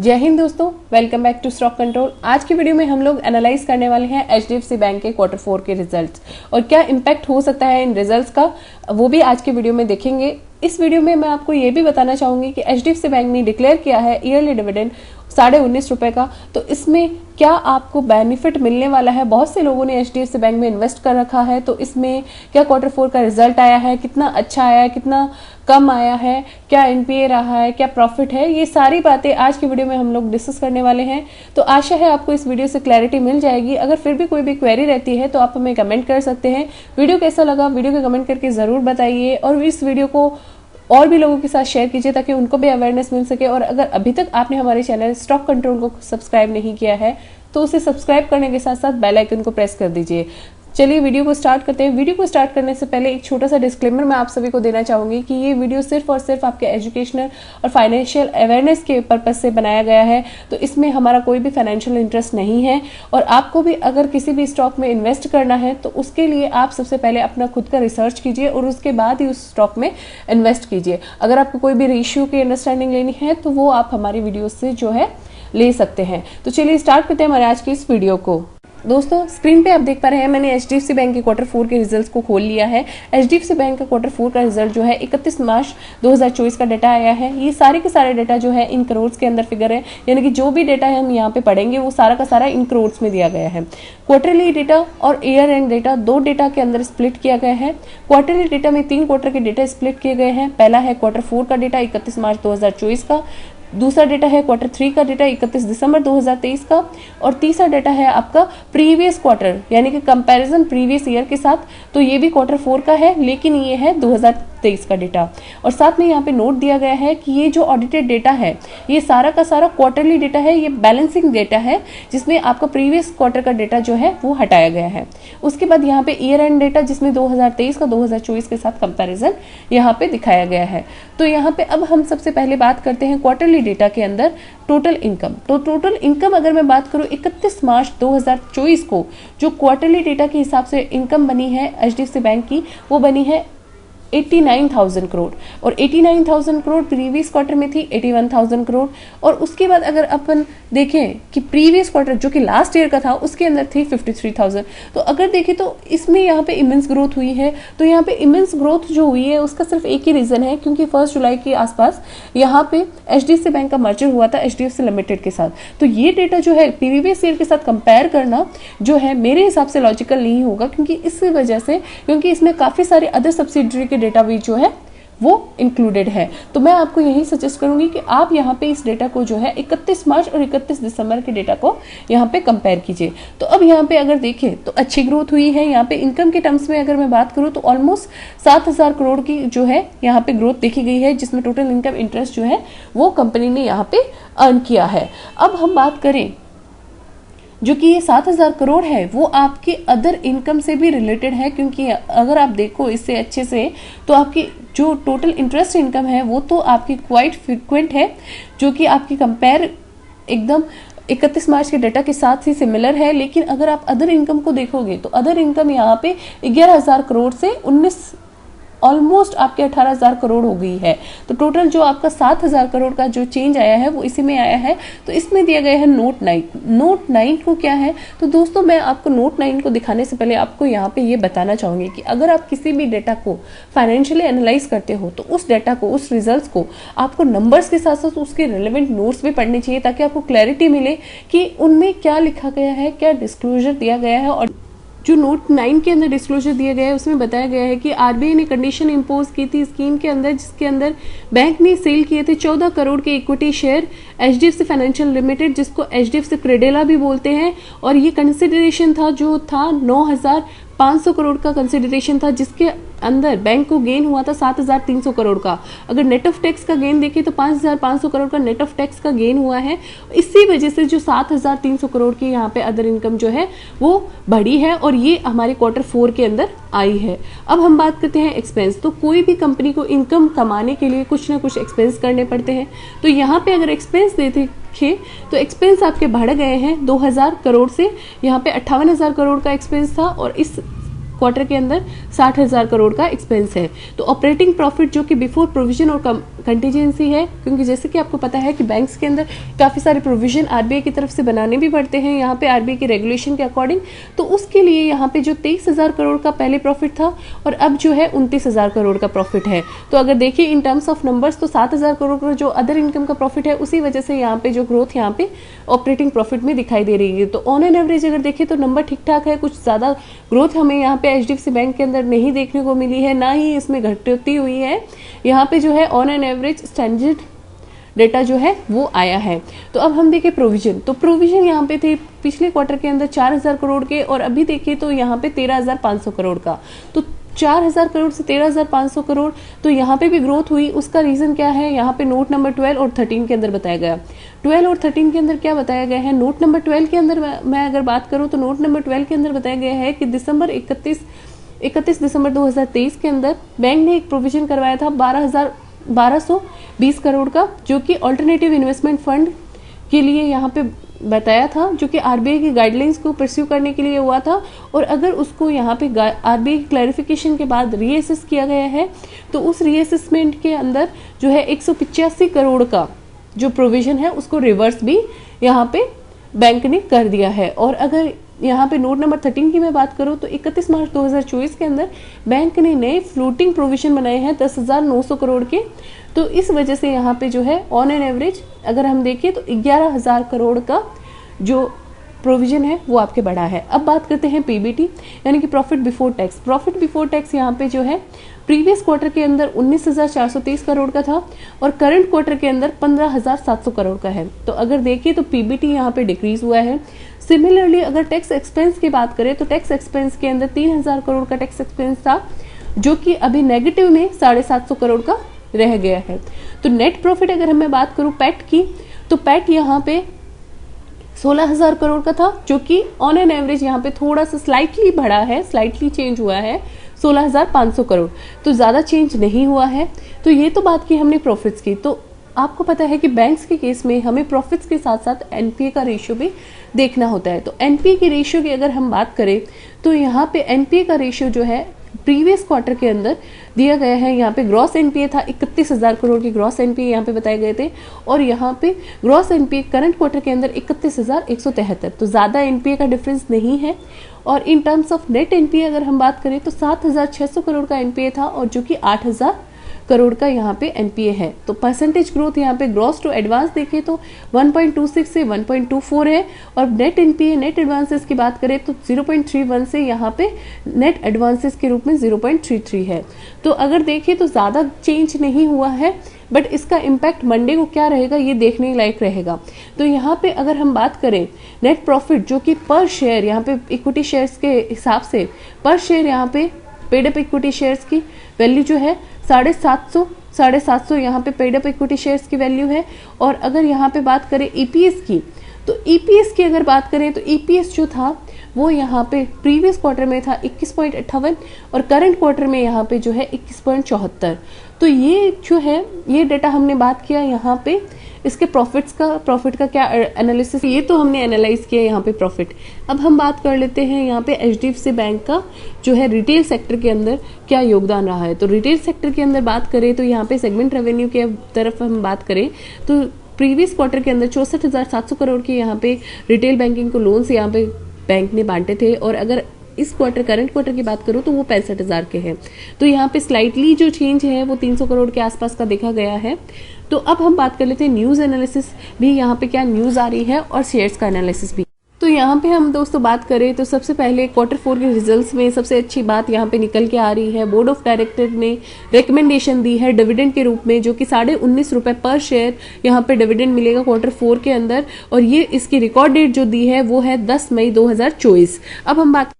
जय हिंद दोस्तों, welcome back to stock control. आज की वीडियो में हम लोग एनालाइज करने वाले हैं एचडीएफसी बैंक के क्वार्टर 4 के रिजल्ट्स और क्या इम्पैक्ट हो सकता है इन रिजल्ट्स का, वो भी आज की वीडियो में देखेंगे। इस वीडियो में मैं आपको ये भी बताना चाहूंगी कि एचडीएफसी बैंक ने डिक्लेयर किया है ईयरली डिविडेंड 19.5 रुपए का, तो इसमें क्या आपको बेनिफिट मिलने वाला है। बहुत से लोगों ने एचडीएफसी बैंक में इन्वेस्ट कर रखा है, तो इसमें क्या क्वार्टर 4 का रिजल्ट आया है, कितना अच्छा आया है, कितना कम आया है, क्या एनपीए रहा है, क्या प्रॉफिट है, ये सारी बातें आज की वीडियो में हम लोग डिस्कस करने वाले हैं। तो आशा है आपको इस वीडियो से क्लैरिटी मिल जाएगी। अगर फिर भी कोई भी क्वेरी रहती है तो आप हमें कमेंट कर सकते हैं। वीडियो कैसा लगा वीडियो को कमेंट करके जरूर बताइए और इस वीडियो को और भी लोगों के साथ शेयर कीजिए ताकि उनको भी अवेयरनेस मिल सके। और अगर अभी तक आपने हमारे चैनल स्टॉक कंट्रोल को सब्सक्राइब नहीं किया है तो उसे सब्सक्राइब करने के साथ साथ बेल आइकन को प्रेस कर दीजिए। चलिए वीडियो को स्टार्ट करते हैं। वीडियो को स्टार्ट करने से पहले एक छोटा सा डिस्क्लेमर मैं आप सभी को देना चाहूंगी कि ये वीडियो सिर्फ और सिर्फ आपके एजुकेशनल और फाइनेंशियल अवेयरनेस के पर्पज से बनाया गया है, तो इसमें हमारा कोई भी फाइनेंशियल इंटरेस्ट नहीं है। और आपको भी अगर किसी भी स्टॉक में इन्वेस्ट करना है तो उसके लिए आप सबसे पहले अपना खुद का रिसर्च कीजिए और उसके बाद ही उस स्टॉक में इन्वेस्ट कीजिए। अगर आपको कोई भी रेशियो की अंडरस्टैंडिंग लेनी है तो वो आप हमारी वीडियो से जो है ले सकते हैं। तो चलिए स्टार्ट करते हैं हमारे आज की इस वीडियो को। दोस्तों स्क्रीन पे आप देख पा रहे हैं, मैंने एचडीएफसी बैंक के क्वार्टर 4 के रिजल्ट्स को खोल लिया है। एचडीएफसी बैंक का क्वार्टर 4 का रिजल्ट जो है 31 मार्च 2024 का डाटा आया है। ये सारे के सारे डाटा जो है इन करोड़ के अंदर फिगर है, यानी कि जो भी डाटा हम यहाँ पे पढ़ेंगे वो सारा का सारा इन करोड़ में दिया गया है। क्वार्टरली डेटा और ईयर एंड डेटा दो डेटा के अंदर स्प्लिट किया गया है। क्वार्टरली डेटा में 3 क्वार्टर के डेटा स्प्लिट किए गए हैं। पहला है क्वार्टर 4 का डेटा 31 मार्च 2024 का, दूसरा डेटा है क्वार्टर 3 का डेटा 31 दिसंबर 2023 का, और तीसरा डेटा है आपका प्रीवियस क्वार्टर यानी कि कंपैरिजन प्रीवियस ईयर के साथ। तो ये भी क्वार्टर 4 का है लेकिन ये है 2023 का डेटा। और साथ में यहाँ पे नोट दिया गया है कि ये जो ऑडिटेड डेटा है ये सारा का सारा क्वार्टरली डेटा है, ये बैलेंसिंग डेटा है जिसमें आपका प्रीवियस क्वार्टर का डेटा जो है वो हटाया गया है। उसके बाद यहाँ पे ईयर एंड डेटा जिसमें 2023 का 2024 के साथ कंपैरिजन यहाँ पे दिखाया गया है। तो यहाँ पे अब हम सबसे पहले बात करते हैं क्वार्टरली डेटा के अंदर टोटल इनकम। तो टोटल इनकम अगर मैं बात करूं 31 मार्च 2024 को जो क्वार्टरली डेटा के हिसाब से इनकम बनी है एचडीएफसी बैंक की, वो बनी है 89,000 करोड़। और 89,000 करोड़ प्रीवियस क्वार्टर में थी 81,000 करोड़। और उसके बाद अगर अपन देखें कि प्रीवियस क्वार्टर जो कि लास्ट ईयर का था उसके अंदर थी 53,000। तो अगर देखें तो इसमें यहाँ पे इमेंस ग्रोथ हुई है। तो यहाँ पे इमेंस ग्रोथ जो हुई है उसका सिर्फ एक ही रीजन है, क्योंकि 1 जुलाई के आसपास यहाँ पे एचडीएफसी बैंक का मर्जर हुआ था एचडीएफसी लिमिटेड के साथ। तो ये डेटा जो है प्रीवियस ईयर के साथ कंपेयर करना जो है मेरे हिसाब से लॉजिकल नहीं होगा, क्योंकि इस वजह से क्योंकि इसमें काफी सारे अदर सब्सिडरी के डेटा भी जो है वो इंक्लूडेड है। तो मैं आपको यही सजेस्ट करूंगी कि आप यहाँ पे इस डेटा को जो है 31 मार्च और 31 दिसंबर के डेटा को यहाँ पे कंपेयर कीजिए। तो अब यहाँ पे अगर देखें तो अच्छी ग्रोथ हुई है। यहाँ पे इनकम के टर्म्स में अगर मैं बात करूँ तो ऑलमोस्ट 7,000 करोड़ की जो है यहाँ पे ग्रोथ देखी गई है, जिसमें टोटल इनकम इंटरेस्ट जो है वो कंपनी ने यहाँ पे अर्न किया है। अब हम बात करें जो कि ये 7,000 करोड़ है वो आपकी अदर इनकम से भी रिलेटेड है, क्योंकि अगर आप देखो इससे अच्छे से तो आपकी जो टोटल इंटरेस्ट इनकम है वो तो आपकी क्वाइट फ्रिक्वेंट है, जो कि आपकी कंपेयर एकदम 31 मार्च के डेटा के साथ ही सिमिलर है। लेकिन अगर आप अदर इनकम को देखोगे तो अदर इनकम यहाँ पे 11,000 करोड़ से 19 ऑलमोस्ट आपके 18,000 करोड़ हो गई है। तो टोटल जो आपका 7,000 करोड़ का जो चेंज आया है वो इसी में आया है। तो इसमें दिया गया है नोट 9। नोट 9 को क्या है, तो दोस्तों मैं आपको नोट 9 को दिखाने से पहले आपको यहाँ पे ये बताना चाहूंगी कि अगर आप किसी भी डेटा को फाइनेंशियली एनालाइज करते हो तो उस डेटा को, उस रिजल्ट्स को आपको नंबर्स के साथ साथ उसके रिलेवेंट नोट्स भी पढ़ने चाहिए, ताकि आपको क्लैरिटी मिले कि उनमें क्या लिखा गया है, क्या डिस्क्लोजर दिया गया है। और जो नोट 9 के अंदर डिस्क्लोजर दिया गया है उसमें बताया गया है कि आरबीआई ने कंडीशन इंपोज की थी स्कीम के अंदर, जिसके अंदर बैंक ने सेल किए थे 14 करोड़ के equity share HDFC financial limited, जिसको एचडीएफसी क्रेडेला भी बोलते हैं। और ये कंसिडरेशन था जो था 9,500 करोड़ का कंसिडरेशन था, जिसके अंदर बैंक को गेन हुआ था 7,300 करोड़ का। अगर नेट ऑफ टैक्स का गेन देखें तो 5,500 करोड़ का नेट ऑफ टैक्स का गेन हुआ है। इसी वजह से जो 7,300 करोड़ की यहाँ पे अदर इनकम जो है वो बढ़ी है और ये हमारे क्वार्टर 4 के अंदर आई है। अब हम बात करते हैं एक्सपेंस। तो कोई भी कंपनी को इनकम कमाने के लिए कुछ ना कुछ एक्सपेंस करने पड़ते हैं। तो यहाँ पे अगर एक्सपेंस देते तो एक्सपेंस आपके बढ़ गए हैं 2,000 करोड़ से, यहाँ पे 58,000 करोड़ का एक्सपेंस था और इस क्वार्टर के अंदर 60,000 करोड़ का एक्सपेंस है। तो ऑपरेटिंग प्रॉफिट जो कि बिफोर प्रोविजन और कंटीजेंसी है, क्योंकि जैसे कि आपको पता है कि बैंक्स के अंदर काफी सारे प्रोविजन आरबीआई की तरफ से बनाने भी पड़ते हैं यहाँ पे आरबीआई के रेगुलेशन के अकॉर्डिंग। तो उसके लिए यहाँ पे जो 23,000 करोड़ का पहले प्रॉफिट था और अब जो है 29,000 करोड़ का प्रॉफिट है। तो अगर देखिए इन टर्म्स ऑफ नंबर्स तो 7,000 करोड़ का जो अदर इनकम का प्रॉफिट है, उसी वजह से यहाँ पे जो ग्रोथ यहाँ पे ऑपरेटिंग प्रॉफिट में दिखाई दे रही है। तो ऑन एन एवरेज अगर देखें तो नंबर ठीक ठाक है, कुछ ज्यादा ग्रोथ हमें यहाँ पे एचडीएफसी बैंक के अंदर नहीं देखने को मिली है, ना ही इसमें घटती हुई है। यहाँ पे जो है on an average standard data जो है वो आया है। तो अब हम देखें प्रोविजन, तो प्रोविजन यहाँ पे थे पिछले क्वार्टर के अंदर 4,000 करोड़ के, और अभी देखिए तो यहाँ पे 13,500 करोड़ का। तो 4,000 करोड़ से 13,500 करोड़, तो यहाँ पे भी ग्रोथ हुई। उसका रीजन क्या है, यहाँ पे नोट नंबर 12 और 13 के अंदर बताया गया। 12 और 13 के अंदर क्या बताया गया है, नोट नंबर 12 के अंदर मैं अगर बात करूँ तो नोट नंबर 12 के अंदर बताया गया है कि 31 दिसंबर 2023 के अंदर बैंक ने एक प्रोविजन करवाया था 1220 करोड़ का, जो कि अल्टरनेटिव इन्वेस्टमेंट फंड के लिए यहाँ पे बताया था, जो कि आरबीआई की गाइडलाइंस को परस्यू करने के लिए हुआ था। और अगर उसको यहाँ पे आरबीआई की क्लैरिफिकेशन के बाद रीअसेस किया गया है, तो उस रीअसेसमेंट के अंदर जो है 185 करोड़ का जो प्रोविजन है उसको रिवर्स भी यहाँ पे बैंक ने कर दिया है। और अगर यहाँ पे नोट नंबर 13 की मैं बात करूँ तो 31 मार्च 2024 के अंदर बैंक ने नए फ्लोटिंग प्रोविजन बनाए हैं 10,900 करोड़ के। तो इस वजह से यहाँ पे जो है ऑन एन एवरेज अगर हम देखें तो 11,000 करोड़ का जो प्रोविजन है वो आपके बढ़ा है। अब बात करते हैं पीबीटी यानी कि profit before tax. Profit before tax यहाँ पे जो है प्रीवियस क्वार्टर के अंदर 19,430 करोड़ का था और करंट क्वार्टर के अंदर 15,700 करोड़ का है। तो अगर देखिए तो पीबीटी यहाँ पे डिक्रीज हुआ है। सिमिलरली अगर टैक्स एक्सपेंस की बात करें तो टैक्स एक्सपेंस के अंदर 3,000 करोड़ का टैक्स एक्सपेंस था, जो कि अभी नेगेटिव में 750 करोड़ का रह गया है। तो नेट प्रॉफिट अगर मैं बात करूं पैट की, तो पैट यहाँ पे 16,000 करोड़ का था, जो कि ऑन एन एवरेज यहाँ पे थोड़ा सा स्लाइटली बढ़ा है, स्लाइटली चेंज हुआ है 16,500 करोड़, तो ज्यादा चेंज नहीं हुआ है। तो ये तो बात की हमने प्रॉफिट्स की। तो आपको पता है कि बैंक्स के केस में हमें प्रॉफिट्स के साथ साथ एनपीए का रेशियो भी देखना होता है। तो एनपीए के रेशियो की अगर हम बात करें तो यहाँ पे एनपीए का रेशियो जो है प्रीवियस क्वार्टर के अंदर दिया गया है। यहाँ पे ग्रॉस एनपीए था 31,000 करोड़ के ग्रॉस एनपीए यहाँ पे बताए गए थे, और यहाँ पे ग्रॉस एनपीए करंट क्वार्टर के अंदर 31,173। तो ज्यादा एनपीए का डिफरेंस नहीं है। और in terms of net NPA अगर हम बात करें तो 7,600 करोड़ का एनपीए था, और जो कि 8,000 करोड़ का यहाँ पे एनपीए है। तो परसेंटेज ग्रोथ यहाँ पे ग्रॉस टू एडवांस देखें तो 1.26 से 1.24 है, और नेट एनपीए नेट एडवांसेस की बात करें तो 0.31 से यहाँ पे नेट एडवांसेस के रूप में 0.33 है। तो अगर देखें तो ज्यादा चेंज नहीं हुआ है, बट इसका इम्पैक्ट मंडे को क्या रहेगा ये देखने लायक रहेगा। तो यहाँ पे अगर हम बात करें नेट प्रॉफिट जो कि पर शेयर यहाँ पे इक्विटी शेयर्स के हिसाब से पर शेयर यहाँ पे पेड अप इक्विटी शेयर्स की वैल्यू जो है 750 यहाँ पे पेड अप इक्विटी शेयर्स की वैल्यू है। और अगर यहाँ पे बात करें ईपीएस की, तो ईपीएस की अगर बात करें तो ईपीएस जो था वो यहाँ पे प्रीवियस क्वार्टर में था 21.58 और करंट क्वार्टर में यहाँ पे जो है 21.74। तो ये जो है ये डेटा हमने बात किया यहाँ पे इसके प्रॉफिट का क्या एनालिसिस, ये तो हमने एनालाइज किया यहाँ पे प्रॉफिट। अब हम बात कर लेते हैं यहाँ पे एचडीएफसी बैंक का जो है रिटेल सेक्टर के अंदर क्या योगदान रहा है। तो रिटेल सेक्टर के अंदर बात करें तो यहाँ पे सेगमेंट रेवेन्यू के तरफ हम बात करें तो प्रीवियस क्वार्टर के अंदर 64,700 करोड़ के यहाँ पे रिटेल बैंकिंग को लोन्स यहाँ पे बैंक ने बांटे थे, और अगर इस क्वार्टर करंट क्वार्टर की बात करूं तो वो 65,000 के हैं। तो यहाँ पे स्लाइटली जो चेंज है वो 300 करोड़ के आसपास का देखा गया है। तो अब हम बात कर लेते हैं न्यूज एनालिसिस भी, यहाँ पे क्या न्यूज आ रही है और शेयर्स का एनालिसिस भी। तो यहाँ पे हम दोस्तों बात करें तो सबसे पहले Q4 के रिजल्ट्स में सबसे अच्छी बात यहाँ पे निकल के आ रही है, बोर्ड ऑफ डायरेक्टर ने रिकमेंडेशन दी है डिविडेंड के रूप में, जो कि 19.5 रुपए पर शेयर यहाँ पे डिविडेंड मिलेगा Q4 के अंदर, और ये इसकी रिकॉर्ड डेट जो दी है वो है 10 मई 2024। अब हम बात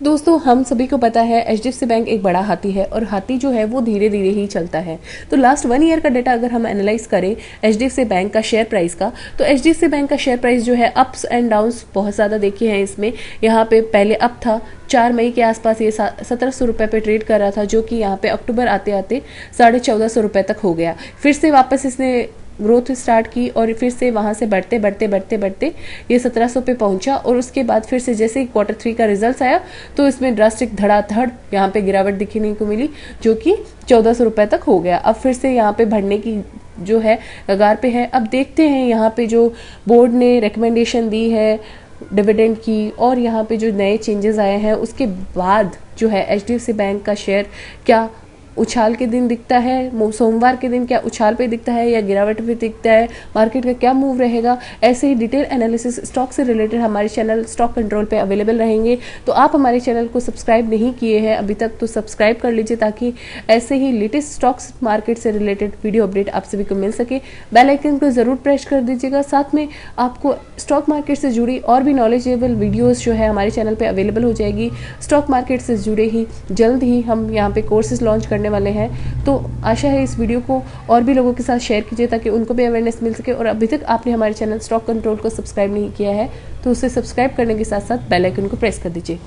दोस्तों हम सभी को पता है एचडीएफसी बैंक एक बड़ा हाथी है, और हाथी जो है वो धीरे धीरे ही चलता है। तो लास्ट 1 ईयर का डेटा अगर हम एनालाइज करें एचडीएफसी बैंक का शेयर प्राइस का, तो एचडीएफसी बैंक का शेयर प्राइस जो है अप्स एंड डाउन्स बहुत ज्यादा देखे हैं इसमें। यहाँ पे पहले अप था 4 मई के आसपास ये 1700 रुपए पे ट्रेड कर रहा था, जो कि यहाँ पे अक्टूबर आते आते 1450 रुपए तक हो गया। फिर से वापस इसने ग्रोथ स्टार्ट की और फिर से वहां से बढ़ते बढ़ते बढ़ते बढ़ते ये 1700 पे पहुंचा और उसके बाद फिर से जैसे ही Q3 का रिजल्ट आया तो इसमें ड्रास्टिक धड़ाधड़ यहाँ पे गिरावट दिखने को मिली, जो कि 1400 रुपए तक हो गया। अब फिर से यहाँ पे बढ़ने की जो है कगार पे है। अब देखते हैं यहाँ पे जो बोर्ड ने रिकमेंडेशन दी है डिविडेंड की और यहाँ पे जो नए चेंजेस आए हैं उसके बाद जो है HDFC बैंक का शेयर क्या उछाल के दिन दिखता है, सोमवार के दिन क्या उछाल पे दिखता है या गिरावट पे दिखता है, मार्केट का क्या मूव रहेगा। ऐसे ही डिटेल एनालिसिस स्टॉक से रिलेटेड हमारे चैनल स्टॉक कंट्रोल पे अवेलेबल रहेंगे। तो आप हमारे चैनल को सब्सक्राइब नहीं किए हैं अभी तक तो सब्सक्राइब कर लीजिए, ताकि ऐसे ही लेटेस्ट स्टॉक्स मार्केट से रिलेटेड वीडियो अपडेट आप सभी को मिल सके। बेल आइकन को जरूर प्रेस कर दीजिएगा। साथ में आपको स्टॉक मार्केट से जुड़ी और भी नॉलेजेबल वीडियोस जो है हमारे चैनल पे अवेलेबल हो जाएगी। स्टॉक मार्केट से जुड़े ही जल्द ही हम यहाँ पे कोर्सेज लॉन्च करने वाले हैं। तो आशा है इस वीडियो को और भी लोगों के साथ शेयर कीजिए ताकि उनको भी अवेयरनेस मिल सके। और अभी तक आपने हमारे चैनल स्टॉक कंट्रोल को सब्सक्राइब नहीं किया है तो उसे सब्सक्राइब करने के साथ साथ बेल आइकन को प्रेस कर दीजिए।